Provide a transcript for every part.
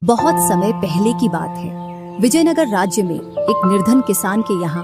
बहुत समय पहले की बात है। विजयनगर राज्य में एक निर्धन किसान के यहाँ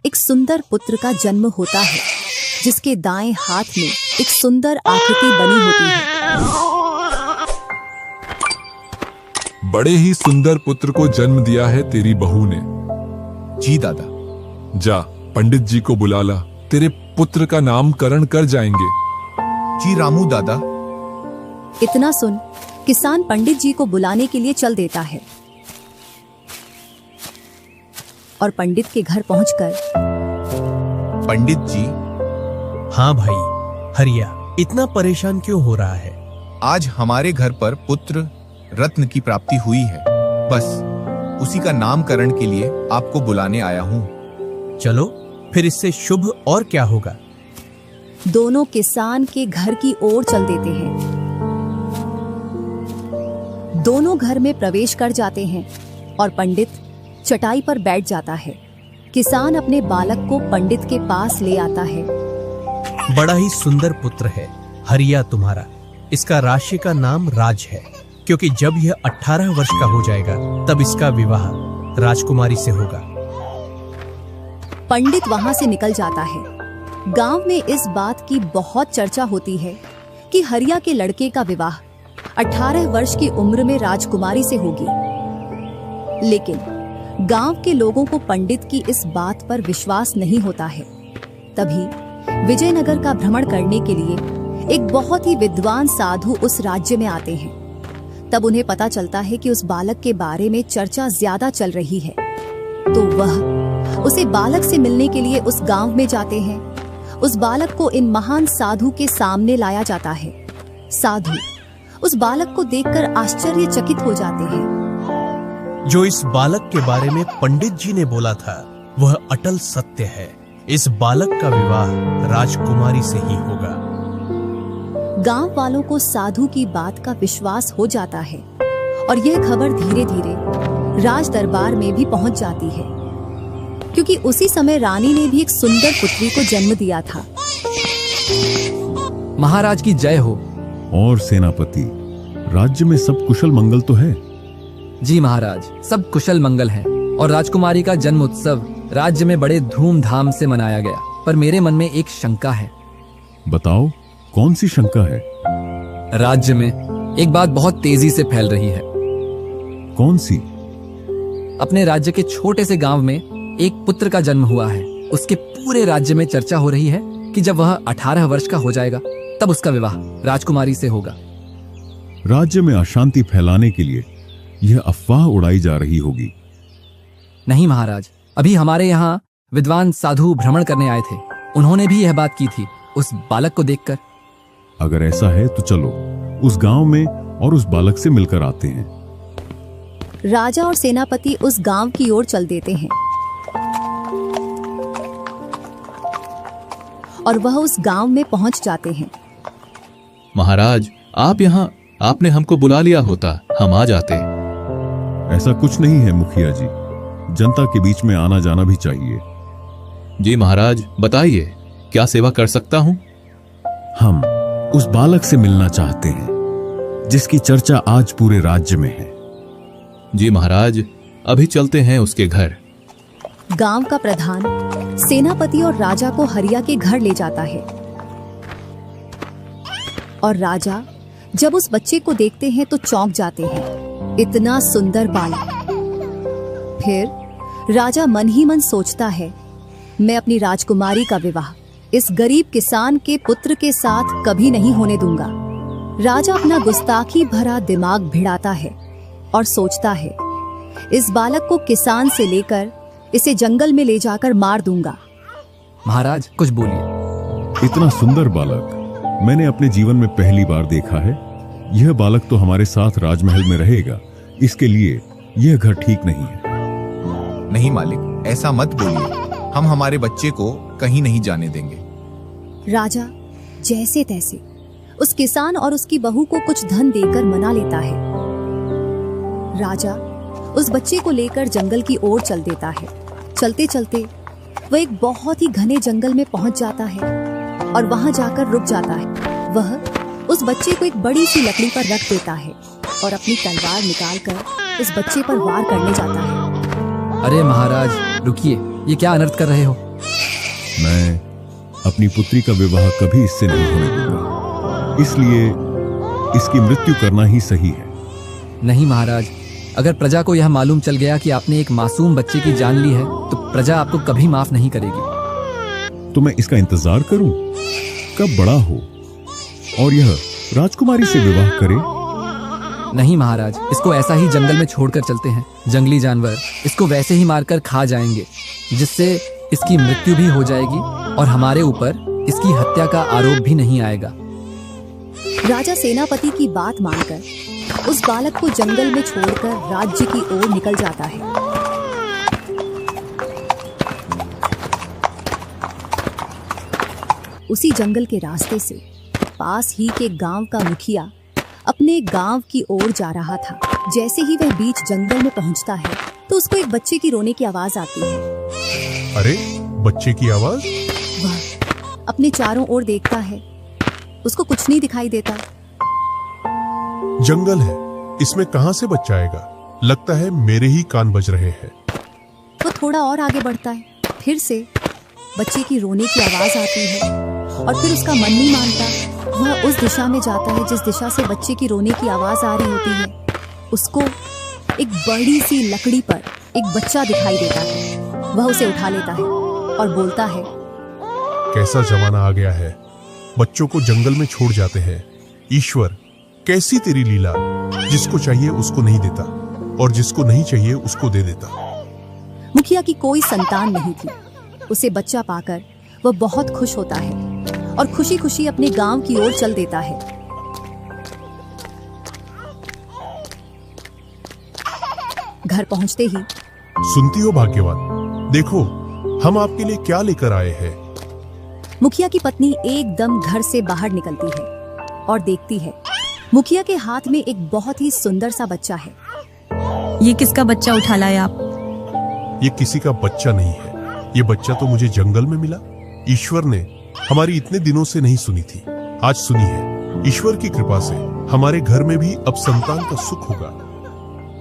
एक सुंदर पुत्र का जन्म होता है, जिसके दाएं हाथ में एक सुंदर आकृति बनी होती है। बड़े ही सुंदर पुत्र को जन्म दिया है तेरी बहू ने। जी दादा। जा पंडित जी को बुला ला, तेरे पुत्र का नामकरण कर जाएंगे। जी रामू दादा। इतना सुन किसान पंडित जी को बुलाने के लिए चल देता है और पंडित के घर पहुंचकर, पंडित जी। हाँ भाई हरिया, इतना परेशान क्यों हो रहा है? आज हमारे घर पर पुत्र रत्न की प्राप्ति हुई है, बस उसी का नामकरण के लिए आपको बुलाने आया हूँ। चलो फिर इससे शुभ और क्या होगा। दोनों किसान के घर की ओर चल देते हैं। दोनों घर में प्रवेश कर जाते हैं और पंडित चटाई पर बैठ जाता है। किसान अपने बालक को पंडित के पास ले आता है। बड़ा ही सुंदर पुत्र है हरिया तुम्हारा। इसका राशि का नाम राज है, क्योंकि जब यह 18 वर्ष का हो जाएगा तब इसका विवाह राजकुमारी से होगा। पंडित वहां से निकल जाता है। गांव में इस बात की बहुत चर्चा होती है कि हरिया के लड़के का विवाह 18 वर्ष की उम्र में राजकुमारी से होगी। लेकिन गांव के लोगों को पंडित की इस बात पर विश्वास नहीं होता है। तभी विजयनगर का भ्रमण करने के लिए एक बहुत ही विद्वान साधु उस राज्य में आते हैं। तब उन्हें पता चलता है कि उस बालक के बारे में चर्चा ज्यादा चल रही है, तो वह उसे बालक से मिलने के लिए उस गांव में जाते हैं। उस बालक को इन महान साधु के सामने लाया जाता है। साधु उस बालक को देखकर आश्चर्यचकित हो जाते हैं। जो इस बालक के बारे में पंडित जी ने बोला था वह अटल सत्य है। इस बालक का विवाह राजकुमारी से ही होगा। गांव वालों को साधु की बात का विश्वास हो जाता है और यह खबर धीरे धीरे राज दरबार में भी पहुंच जाती है, क्योंकि उसी समय रानी ने भी एक सुंदर पुत्री को जन्म दिया था। महाराज की जय हो। और सेनापति, राज्य में सब कुशल मंगल तो है? जी महाराज, सब कुशल मंगल है और राजकुमारी का जन्म उत्सव राज्य में बड़े धूमधाम से मनाया गया। पर मेरे मन में एक शंका है। बताओ, कौन सी शंका है? राज्य में एक बात बहुत तेजी से फैल रही है। कौन सी? अपने राज्य के छोटे से गांव में एक पुत्र का जन्म हुआ है। उसके पूरे राज्य में चर्चा हो रही है कि जब वह 18 वर्ष का हो जाएगा तब उसका विवाह राजकुमारी से होगा। राज्य में अशांति फैलाने के लिए यह अफवाह उड़ाई जा रही होगी। नहीं महाराज, अभी हमारे यहाँ विद्वान साधु भ्रमण करने आए थे। उन्होंने भी यह बात की थी उस बालक को देखकर। अगर ऐसा है तो चलो उस गांव में और उस बालक से मिलकर आते हैं। राजा और सेनापति उस गांव की ओर चल देते हैं और वह उस गांव में पहुंच जाते हैं। महाराज, आप यहाँ, आपने हमको बुला लिया होता, हम आ जाते। ऐसा कुछ नहीं है मुखिया जी, जनता के बीच में आना जाना भी चाहिए। जी महाराज, बताइए क्या सेवा कर सकता हूँ? हम उस बालक से मिलना चाहते हैं जिसकी चर्चा आज पूरे राज्य में है। जी महाराज, अभी चलते हैं उसके घर। गांव का प्रधान सेनापति और राजा को हरिया के घर ले जाता है और राजा जब उस बच्चे को देखते हैं तो चौंक जाते हैं। इतना सुंदर बालक। फिर राजा मन ही मन सोचता है, मैं अपनी राजकुमारी का विवाह इस गरीब किसान के पुत्र के साथ कभी नहीं होने दूंगा। राजा अपना गुस्ताखी भरा दिमाग भिड़ाता है और सोचता है, इस बालक को किसान से लेकर इसे जंगल में ले जाकर मार दूंगा। महाराज कुछ बोलिए। इतना सुंदर बालक मैंने अपने जीवन में पहली बार देखा है। यह बालक तो हमारे साथ राजमहल में रहेगा, इसके लिए यह घर ठीक नहीं है। नहीं मालिक, ऐसा मत बोलिए, हम हमारे बच्चे को कहीं नहीं जाने देंगे। राजा जैसे तैसे उस किसान और उसकी बहू को कुछ धन देकर मना लेता है। राजा उस बच्चे को लेकर जंगल की ओर चल देता है। चलते चलते वह एक बहुत ही घने जंगल में पहुंच जाता है और वहां जाकर रुक जाता है। वह उस बच्चे को एक बड़ी सी लकड़ी पर रख देता है और अपनी तलवार निकालकर इस बच्चे पर वार करने जाता है। अरे महाराज रुकिए, ये क्या अनर्थ कर रहे हो? मैं अपनी पुत्री का विवाह कभी इससे नहीं होने दूंगा, इसलिए इसकी मृत्यु करना ही सही है। नहीं महाराज, अगर प्रजा को यह मालूम चल गया कि आपने एक मासूम बच्चे की जान ली है तो प्रजा आपको कभी माफ नहीं करेगी। तो मैं इसका इंतजार करूं कब बड़ा हो और यह राजकुमारी से विवाह करे? नहीं महाराज, इसको ऐसा ही जंगल में छोड़कर चलते हैं। जंगली जानवर इसको वैसे ही मारकर खा जाएंगे, जिससे इसकी मृत्यु भी हो जाएगी और हमारे ऊपर इसकी हत्या का आरोप भी नहीं आएगा। राजा सेनापति की बात मानकर उस बालक को जंगल में छोड़कर राज्य की ओर निकल जाता है। उसी जंगल के रास्ते से पास ही के गांव का मुखिया अपने गांव की ओर जा रहा था। जैसे ही वह बीच जंगल में पहुंचता है तो उसको एक बच्चे की रोने की आवाज आती है। अरे, बच्चे की आवाज? वह अपने चारों ओर देखता है, उसको कुछ नहीं दिखाई देता। जंगल है, इसमें कहां से बच्चा आएगा? लगता है मेरे ही कान बज रहे हैं। वो थोड़ा और आगे बढ़ता है, फिर से बच्चे की रोने की आवाज आती है और फिर उसका मन नहीं मानता। वह उस दिशा में जाता है जिस दिशा से बच्चे की रोने की आवाज आ रही होती है। उसको एक बड़ी सी लकड़ी पर एक बच्चा दिखाई देता है। वह उसे उठा लेता है और बोलता है, कैसा जमाना आ गया है, बच्चों को जंगल में छोड़ जाते हैं। ईश्वर, कैसी तेरी लीला, जिसको चाहिए उसको नहीं देता और जिसको नहीं चाहिए उसको दे देता। मुखिया की कोई संतान नहीं थी। उसे बच्चा पाकर वह बहुत खुश होता है और खुशी खुशी अपने गांव की ओर चल देता है। घर पहुंचते ही, सुनती हो भाग्यवान, देखो हम आपके लिए क्या लेकर आए हैं। मुखिया की पत्नी एकदम घर से बाहर निकलती है और देखती है मुखिया के हाथ में एक बहुत ही सुंदर सा बच्चा है। ये किसका बच्चा उठा लाए आप? ये किसी का बच्चा नहीं है, ये बच्चा तो मुझे जंगल में मिला। ईश्वर ने हमारी इतने दिनों से नहीं सुनी थी, आज सुनी है। ईश्वर की कृपा से हमारे घर में भी अब संतान का सुख होगा।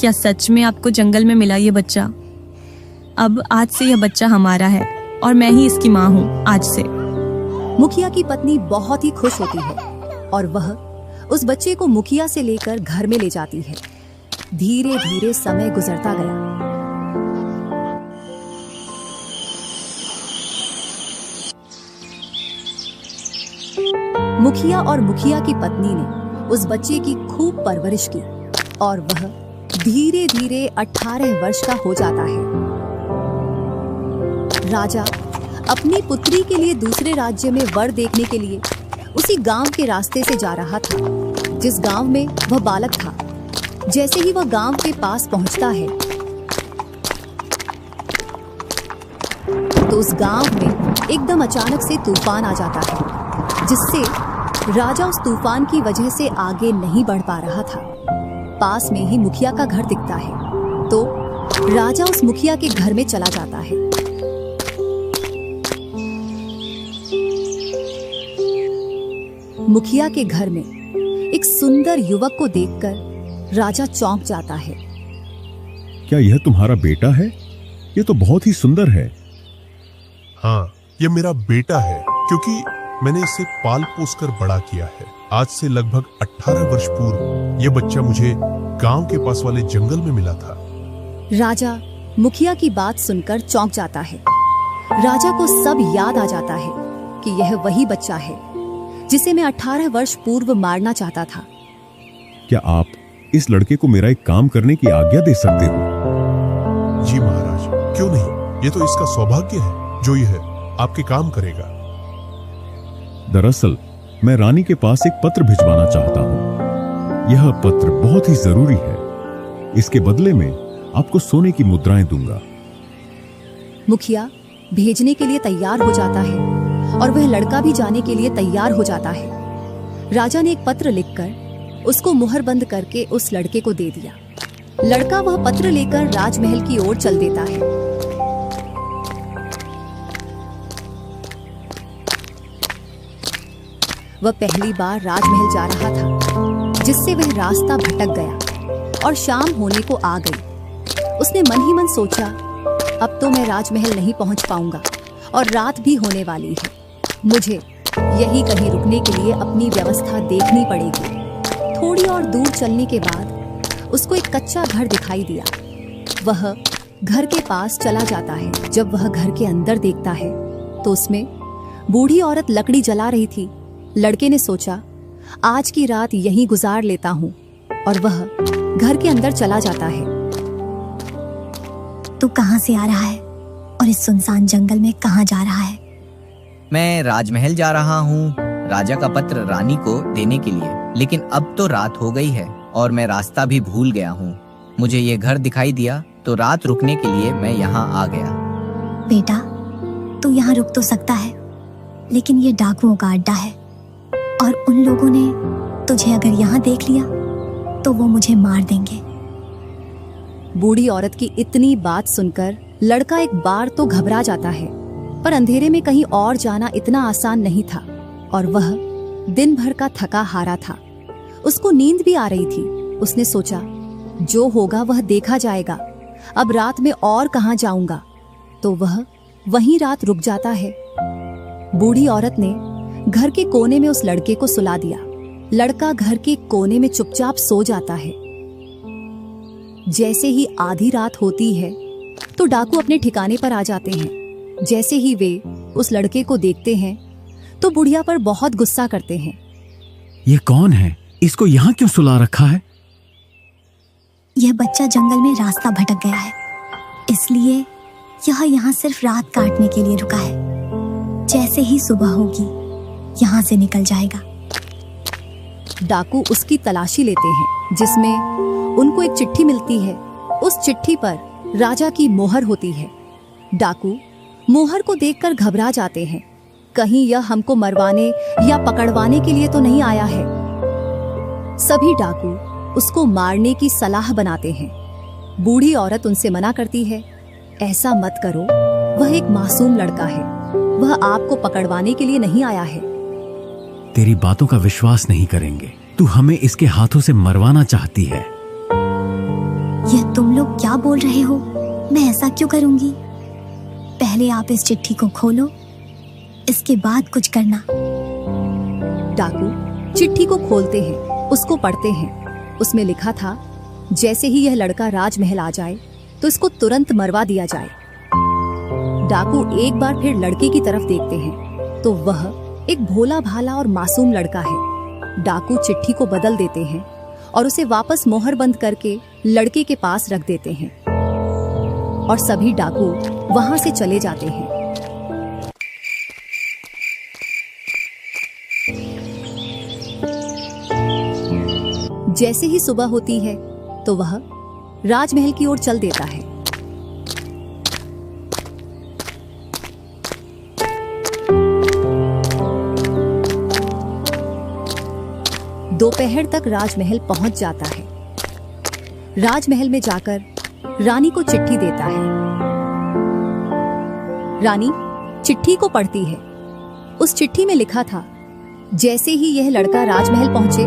क्या सच में आपको जंगल में मिला ये बच्चा? अब आज से यह बच्चा हमारा है और मैं ही इसकी माँ हूँ आज से। मुखिया की पत्नी बहुत ही खुश होती है और वह उस बच्चे को मुखिया से लेकर घर में ले जाती है। धीरे धीरे समय गुजरता गया। मुखिया और मुखिया की पत्नी ने उस बच्चे की खूब परवरिश की और वह धीरे धीरे 18 वर्ष का हो जाता है। राजा अपनी पुत्री के लिए दूसरे राज्य में वर देखने के लिए उसी गांव के रास्ते से जा रहा था जिस गांव में वह बालक था। जैसे ही वह गांव के पास पहुंचता है तो उस गांव में एकदम अचानक से तूफान आ जाता है, जिससे राजा उस तूफान की वजह से आगे नहीं बढ़ पा रहा था। पास में ही मुखिया का घर दिखता है तो राजा उस मुखिया के घर में चला जाता है। मुखिया के घर में एक सुंदर युवक को देखकर राजा चौंक जाता है। क्या यह तुम्हारा बेटा है? ये तो बहुत ही सुंदर है। हाँ, ये मेरा बेटा है, क्योंकि मैंने इसे पाल पोस कर बड़ा किया है। आज से लगभग 18 वर्ष पूर्व ये बच्चा मुझे गांव के पास वाले जंगल में मिला था। राजा मुखिया की बात सुनकर चौंक जाता है। राजा को सब याद आ जाता है कि यह वही बच्चा है जिसे मैं 18 वर्ष पूर्व मारना चाहता था। क्या आप इस लड़के को मेरा एक काम करने की आज्ञा दे सकते हो? जी महाराज, क्यों नहीं, ये तो इसका सौभाग्य है जो यह आपके काम करेगा। दरअसल मैं रानी के पास एक पत्र भिजवाना चाहता हूँ। यह पत्र बहुत ही जरूरी है। इसके बदले में आपको सोने की मुद्राएं दूंगा। मुखिया भेजने के लिए तैयार हो जाता है और वह लड़का भी जाने के लिए तैयार हो जाता है। राजा ने एक पत्र लिखकर उसको मुहर बंद करके उस लड़के को दे दिया। लड़का वह पत्र लेकर राजमहल की ओर चल देता है। वह पहली बार राजमहल जा रहा था, जिससे वह रास्ता भटक गया। और शाम होने को आ गई। उसने मन ही मन सोचा, अब तो मैं राजमहल नहीं पहुंच पाऊंगा और रात भी होने वाली है। मुझे यही कहीं रुकने के लिए अपनी व्यवस्था देखनी पड़ेगी। थोड़ी और दूर चलने के बाद उसको एक कच्चा घर दिखाई दिया। वह घर के पास चला जाता है। जब वह घर के अंदर देखता है तो उसमें बूढ़ी औरत लकड़ी जला रही थी। लड़के ने सोचा, आज की रात यहीं गुजार लेता हूँ, और वह घर के अंदर चला जाता है। तू कहाँ से आ रहा है और इस सुनसान जंगल में कहाँ जा रहा है? मैं राजमहल जा रहा हूँ, राजा का पत्र रानी को देने के लिए, लेकिन अब तो रात हो गई है और मैं रास्ता भी भूल गया हूँ। मुझे ये घर दिखाई दिया तो रात रुकने के लिए मैं यहाँ आ गया। बेटा, तू यहाँ रुक तो सकता है, लेकिन ये डाकुओं का अड्डा है और उन लोगों ने तुझे अगर यहाँ देख लिया तो वो मुझे मार देंगे। बूढ़ी औरत की इतनी बात सुनकर लड़का एक बार तो घबरा जाता है, पर अंधेरे में कहीं और जाना इतना आसान नहीं था और वह दिन भर का थका हारा था। उसको नींद भी आ रही थी। उसने सोचा, जो होगा वह देखा जाएगा, अब रात में और कहाँ जाऊंगा। तो वह वहीं रात रुक जाता है। बूढ़ी औरत ने घर के कोने में उस लड़के को सुला दिया। लड़का घर के कोने में चुपचाप सो जाता है। जैसे ही आधी रात होती है तो डाकू अपने ठिकाने पर आ जाते हैं। जैसे ही वे उस लड़के को देखते हैं तो बुढ़िया पर बहुत गुस्सा करते हैं। ये कौन है? इसको यहाँ क्यों सुला रखा है? यह बच्चा जंगल में रास्ता भटक गया है, इसलिए यह यहाँ सिर्फ रात काटने के लिए रुका है। जैसे ही सुबह होगी यहाँ से निकल जाएगा। डाकू उसकी तलाशी लेते हैं, जिसमें उनको एक चिट्ठी मिलती है। उस चिट्ठी पर राजा की मोहर होती है। डाकू मोहर को देखकर घबरा जाते हैं। कहीं यह हमको मरवाने या पकड़वाने के लिए तो नहीं आया है। सभी डाकू उसको मारने की सलाह बनाते हैं। बूढ़ी औरत उनसे मना करती है, ऐसा मत करो, वह एक मासूम लड़का है, वह आपको पकड़वाने के लिए नहीं आया है। तेरी बातों का विश्वास नहीं करेंगे। तू हमें इसके हाथों से मरवाना चाहती है। यह तुम लोग क्या बोल रहे हो? मैं ऐसा क्यों करूंगी? पहले आप इस चिट्ठी को खोलो, इसके बाद कुछ करना। डाकू चिट्ठी को खोलते हैं, उसको पढ़ते हैं। उसमें लिखा था, जैसे ही यह लड़का राजमहल आ जाए तो इसको तुरंत मरवा दिया जाए। डाकू एक बार फिर लड़के की तरफ देखते हैं तो वह एक भोला भाला और मासूम लड़का है। डाकू चिट्ठी को बदल देते हैं और उसे वापस मोहर बंद करके लड़के के पास रख देते हैं और सभी डाकू वहां से चले जाते हैं। जैसे ही सुबह होती है तो वह राजमहल की ओर चल देता है। दोपहर तक राजमहल पहुंच जाता है। राजमहल में जाकर रानी को चिट्ठी देता है। रानी चिट्ठी को पढ़ती है। उस चिट्ठी में लिखा था, जैसे ही यह लड़का राजमहल पहुंचे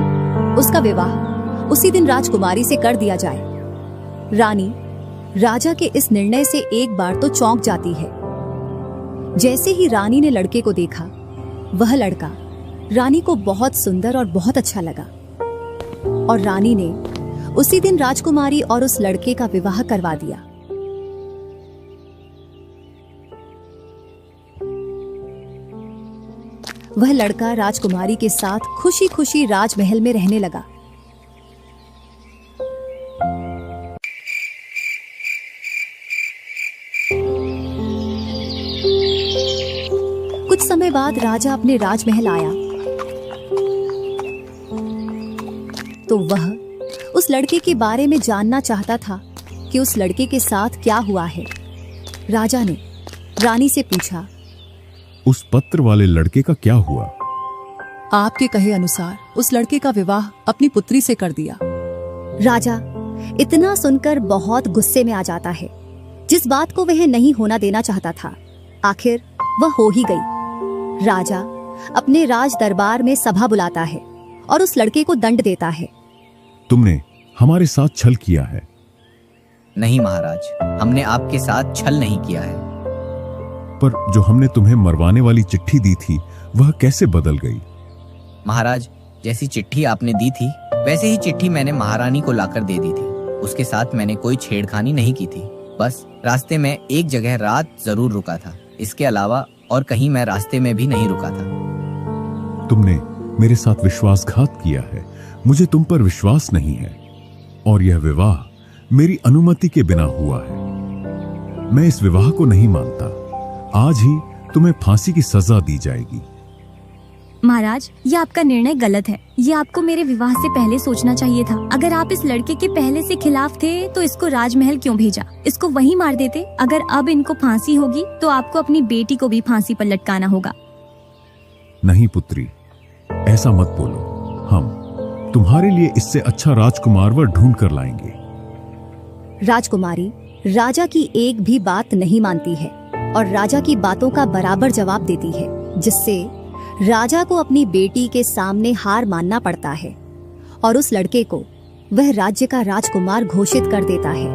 उसका विवाह उसी दिन राजकुमारी से कर दिया जाए। रानी राजा के इस निर्णय से एक बार तो चौंक जाती है। जैसे ही रानी ने लड़के को देखा, वह लड़का रानी को बहुत सुंदर और बहुत अच्छा लगा और रानी ने उसी दिन राजकुमारी और उस लड़के का विवाह करवा दिया। वह लड़का राजकुमारी के साथ खुशी खुशी राजमहल में रहने लगा। कुछ समय बाद राजा अपने राजमहल आया तो वह उस लड़के के बारे में जानना चाहता था कि उस लड़के के साथ क्या हुआ है। राजा ने रानी से पूछा, उस पत्र वाले लड़के का क्या हुआ? आपके कहे अनुसार उस लड़के का विवाह अपनी पुत्री से कर दिया। राजा इतना सुनकर बहुत गुस्से में आ जाता है। जिस बात को वह नहीं होना देना चाहता था, आखिर वह हो ही गई। राजा अपने राज दरबार में सभा बुलाता है और उस लड़के को दंड देता है। तुमने हमारे साथ छल किया है। नहीं महाराज, हमने आपके साथ छल नहीं किया है। पर जो हमने तुम्हें मरवाने वाली चिट्ठी दी थी वह कैसे बदल गई? महाराज, जैसी चिट्ठी आपने दी थी वैसे ही चिट्ठी मैंने महारानी को लाकर दे दी थी। उसके साथ मैंने कोई छेड़खानी नहीं की थी। बस रास्ते में एक जगह रात जरूर रुका था, इसके अलावा और कहीं मैं रास्ते में भी नहीं रुका था। तुमने मेरे साथ विश्वासघात किया है। मुझे तुम पर विश्वास नहीं है और यह विवाह मेरी अनुमति के बिना हुआ है। मैं इस विवाह को नहीं मानता। आज ही तुम्हें फांसी की सजा दी जाएगी। महाराज, ये आपका निर्णय गलत है। ये आपको मेरे विवाह से पहले सोचना चाहिए था। अगर आप इस लड़के के पहले से खिलाफ थे तो इसको राजमहल क्यों भेजा? इसको वहीं मार देते। अगर अब इनको फांसी होगी तो आपको अपनी बेटी को भी फांसी पर लटकाना होगा। नहीं पुत्री, ऐसा मत बोलो। हम तुम्हारे लिए इससे अच्छा राजकुमार वर ढूंढ कर लाएंगे। राजकुमारी राजा की एक भी बात नहीं मानती है और राजा की बातों का बराबर जवाब देती है, जिससे राजा को अपनी बेटी के सामने हार मानना पड़ता है और उस लड़के को वह राज्य का राजकुमार घोषित कर देता है।